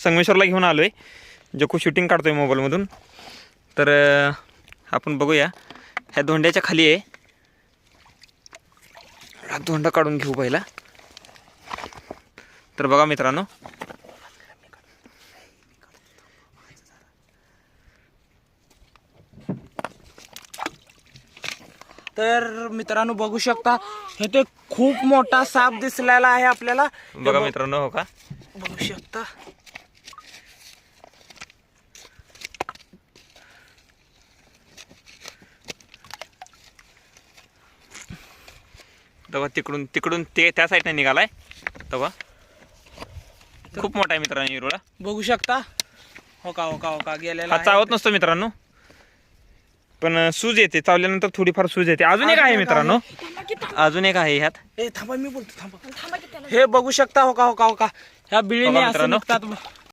संगमेश्वरला घेऊन आलो आहे. जो शूटिंग काढतो आहे मोबाईलमधून. तर आपण बघूया ह्या धोंड्याच्या खाली आहे. हा धोंडा काढून घेऊ पहिला. तर बघा मित्रांनो, तर मित्रांनो बघू शकता इथे खूप मोठा साप दिसलेला आहे आपल्याला. बघा मित्रांनो, हो का, बघू शकता. तेव्हा तिकडून ते त्या साईडने निघालाय. तेव्हा खूप मोठा आहे मित्रांनो हिरोळा. बघू शकता. हो का गेलेला हा चावत नसतो मित्रांनो, पण सूज येते. चावल्यानंतर थोडीफार सूज येते. अजून एक आहे मित्रांनो, अजून एक आहे ह्यात. थांबा, मी बोलतो. थांबा. हे बघू शकता. हो का ह्या बिळीने असं निघतात.